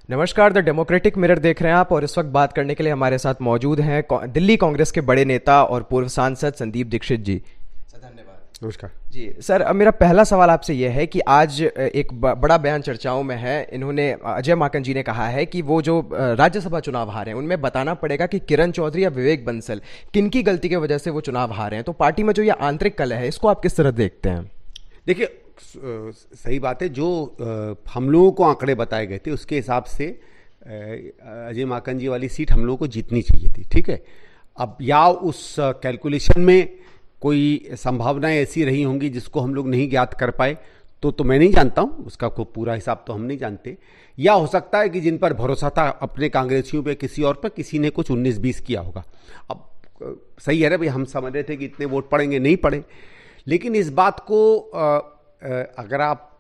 नमस्कार, the democratic mirror देख रहे हैं आप और इस वक्त बात करने के लिए हमारे साथ मौजूद हैं दिल्ली कांग्रेस के बड़े नेता और पूर्व सांसद संदीप दीक्षित जी। सर धन्यवाद। नमस्कार जी सर, अब मेरा पहला सवाल आपसे यह है कि आज एक बड़ा बयान चर्चाओं में है। इन्होंने अजय माकन जी ने कहा है कि वो जो राज्यसभा चुनाव हारे हैं उनमें बताना पड़ेगा कि किरण चौधरी या विवेक बंसल किनकी गलती की वजह से वो चुनाव हारे हैं। तो पार्टी में जो ये आंतरिक कलह है इसको आप किस तरह देखते हैं? देखिए, सही बात है। जो हम लोगों को आंकड़े बताए गए थे उसके हिसाब से अजय माकन जी वाली सीट हम लोगों को जीतनी चाहिए थी, ठीक है। अब या उस कैलकुलेशन में कोई संभावनाएं ऐसी रही होंगी जिसको हम लोग नहीं ज्ञात कर पाए, तो मैं नहीं जानता हूं, उसका कोई पूरा हिसाब तो हम नहीं जानते। या हो सकता है कि जिन पर भरोसा था अपने कांग्रेसियों पे, किसी और पर, किसी ने कुछ 19-20 किया होगा। अब सही है ना भाई, हम समझ रहे थे कि इतने वोट पड़ेंगे, नहीं पड़े। लेकिन इस बात को अगर आप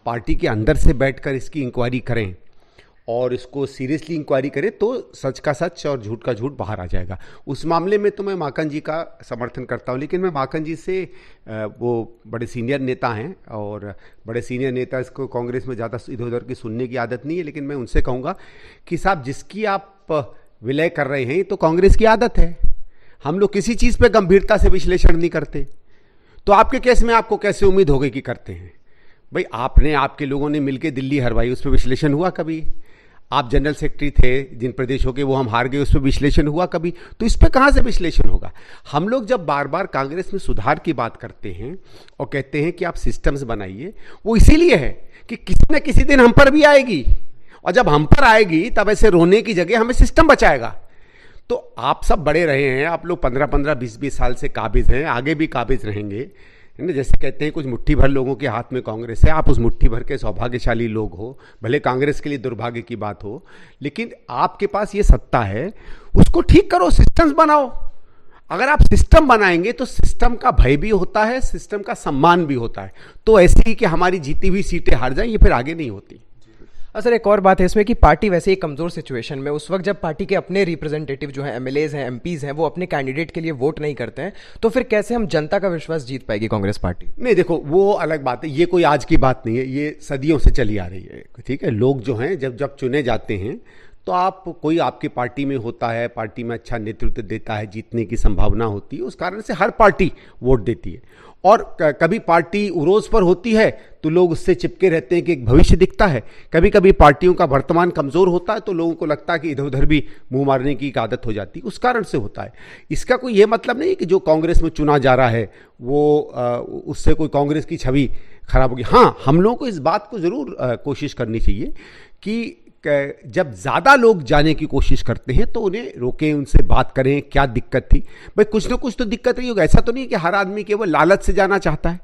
पार्टी के अंदर से बैठकर इसकी इंक्वायरी करें और इसको सीरियसली इंक्वायरी करें तो सच का सच और झूठ का झूठ बाहर आ जाएगा। उस मामले में तो मैं माकन जी का समर्थन करता हूं, लेकिन मैं माकन जी से, वो बड़े सीनियर नेता हैं और बड़े सीनियर नेता, इसको कांग्रेस में ज़्यादा इधर उधर की सुनने की आदत नहीं है, लेकिन मैं उनसे कहूँगा कि साहब, जिसकी आप विलय कर रहे हैं तो कांग्रेस की आदत है। हम लोग किसी चीज़ पर गंभीरता से विश्लेषण नहीं करते, तो आपके केस में आपको कैसे उम्मीद हो गई कि करते हैं? भाई, आपके लोगों ने मिलकर दिल्ली हरवाई, उस पर विश्लेषण हुआ कभी? आप जनरल सेक्रेटरी थे जिन प्रदेशों के, वो हम हार गए, उस पर विश्लेषण हुआ कभी? तो इस पर कहाँ से विश्लेषण होगा? हम लोग जब बार बार कांग्रेस में सुधार की बात करते हैं और कहते हैं कि आप सिस्टम्स बनाइए, वो इसीलिए है कि किसी न किसी दिन हम पर भी आएगी, और जब हम पर आएगी तब ऐसे रोने की जगह हमें सिस्टम बचाएगा। तो आप सब बड़े रहे हैं, आप लोग 15-15, 20-20 साल से काबिज हैं, आगे भी काबिज रहेंगे, है ना। जैसे कहते हैं कुछ मुट्ठी भर लोगों के हाथ में कांग्रेस है, आप उस मुट्ठी भर के सौभाग्यशाली लोग हो। भले कांग्रेस के लिए दुर्भाग्य की बात हो, लेकिन आपके पास ये सत्ता है, उसको ठीक करो, सिस्टम्स बनाओ। अगर आप सिस्टम बनाएंगे तो सिस्टम का भय भी होता है, सिस्टम का सम्मान भी होता है। तो ऐसे ही कि हमारी जीती हुई सीटें हार जाएं, ये फिर आगे नहीं होती। सर, एक और बात है इसमें कि पार्टी वैसे ही कमजोर सिचुएशन में, उस वक्त जब पार्टी के अपने रिप्रेजेंटेटिव जो हैं, एमएलएज हैं, एमपीज हैं, वो अपने कैंडिडेट के लिए वोट नहीं करते हैं, तो फिर कैसे हम जनता का विश्वास जीत पाएगी कांग्रेस पार्टी? नहीं, देखो, वो अलग बात है, ये कोई आज की बात नहीं है, ये सदियों से चली आ रही है, ठीक है। लोग जो हैं जब चुने जाते हैं तो कोई आपकी पार्टी में होता है, पार्टी में अच्छा नेतृत्व देता है, जीतने की संभावना होती है, उस कारण से हर पार्टी वोट देती है। और कभी पार्टी उरोज पर होती है तो लोग उससे चिपके रहते हैं कि एक भविष्य दिखता है। कभी कभी पार्टियों का वर्तमान कमजोर होता है तो लोगों को लगता है कि इधर उधर भी मुंह मारने की एक आदत हो जाती है, उस कारण से होता है। इसका कोई ये मतलब नहीं कि जो कांग्रेस में चुना जा रहा है वो उससे कोई कांग्रेस की छवि खराब होगी। हाँ, हम लोगों को इस बात को जरूर कोशिश करनी चाहिए कि जब ज़्यादा लोग जाने की कोशिश करते हैं तो उन्हें रोकें, उनसे बात करें, क्या दिक्कत थी। भाई, कुछ ना कुछ तो दिक्कत रही होगी, ऐसा तो नहीं कि हर आदमी केवल लालच से जाना चाहता है,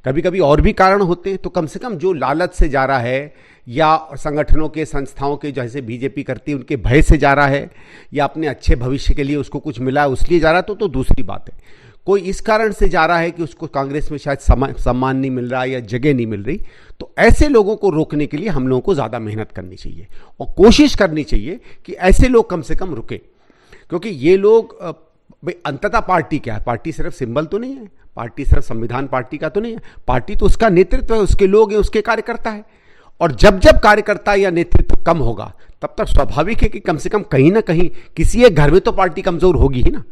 कभी कभी और भी कारण होते हैं। तो कम से कम जो लालच से जा रहा है, या संगठनों के, संस्थाओं के, जैसे बीजेपी करती है, उनके भय से जा रहा है, या अपने अच्छे भविष्य के लिए उसको कुछ मिला उसलिए जा रहा है, तो दूसरी बात है। कोई इस कारण से जा रहा है कि उसको कांग्रेस में शायद सम्मान नहीं मिल रहा या जगह नहीं मिल रही, तो ऐसे लोगों को रोकने के लिए हम लोगों को ज़्यादा मेहनत करनी चाहिए और कोशिश करनी चाहिए कि ऐसे लोग कम से कम रुके। क्योंकि ये लोग, भाई, अंततः पार्टी क्या है? पार्टी सिर्फ सिंबल तो नहीं है, पार्टी सिर्फ संविधान पार्टी का तो नहीं है, पार्टी तो उसका नेतृत्व है, उसके लोग हैं, उसके कार्यकर्ता है। और जब जब कार्यकर्ता या नेतृत्व कम होगा तब तक स्वाभाविक है कि कम से कम कहीं ना कहीं किसी एक घर में तो पार्टी कमजोर होगी ही ना।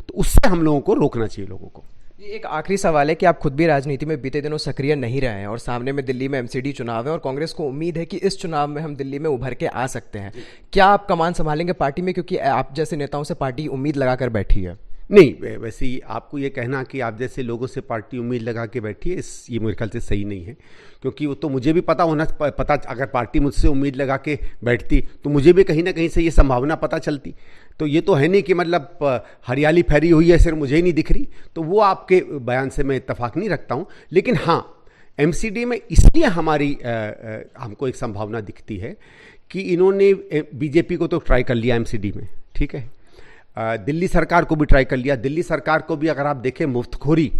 तो उससे हम लोगों को रोकना चाहिए, लोगों को। ये एक आखिरी सवाल है कि आप खुद भी राजनीति में बीते दिनों सक्रिय नहीं रहे हैं और सामने में दिल्ली में एमसीडी चुनाव है और कांग्रेस को उम्मीद है कि इस चुनाव में हम दिल्ली में उभर के आ सकते हैं। क्या आप कमान संभालेंगे पार्टी में, क्योंकि आप जैसे नेताओं से पार्टी उम्मीद लगाकर बैठी है? नहीं, वैसे ही आपको ये कहना कि आप जैसे लोगों से पार्टी उम्मीद लगा के बैठी है, ये मेरे ख्याल से सही नहीं है। क्योंकि वो तो मुझे भी पता अगर पार्टी मुझसे उम्मीद लगा के बैठती तो मुझे भी कहीं ना कहीं से ये संभावना पता चलती। तो ये तो है नहीं कि मतलब हरियाली फैली हुई है, सिर्फ मुझे ही नहीं दिख रही। तो वो आपके बयान से मैं इत्तेफाक नहीं रखता हूँ। लेकिन हाँ, एमसीडी में इसलिए हमको एक संभावना दिखती है कि इन्होंने बीजेपी को तो ट्राई कर लिया एमसीडी में, ठीक है, दिल्ली सरकार को भी ट्राई कर लिया। दिल्ली सरकार को भी अगर आप देखें, मुफ्तखोरी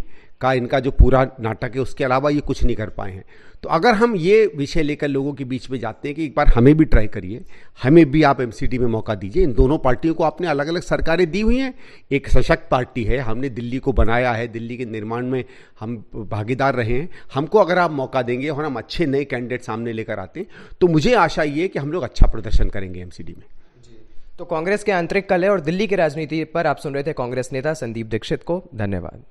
का इनका जो पूरा नाटक है उसके अलावा ये कुछ नहीं कर पाए हैं। तो अगर हम ये विषय लेकर लोगों के बीच में जाते हैं कि एक बार हमें भी ट्राई करिए, हमें भी आप एमसीडी में मौका दीजिए। इन दोनों पार्टियों को आपने अलग अलग सरकारें दी हुई हैं, एक सशक्त पार्टी है, हमने दिल्ली को बनाया है, दिल्ली के निर्माण में हम भागीदार रहे हैं। हमको अगर आप मौका देंगे और हम अच्छे नए कैंडिडेट सामने लेकर आते हैं तो मुझे आशा ये है कि हम लोग अच्छा प्रदर्शन करेंगे एमसीडी में। तो कांग्रेस के आंतरिक कलह और दिल्ली की राजनीति पर आप सुन रहे थे कांग्रेस नेता संदीप दीक्षित को। धन्यवाद।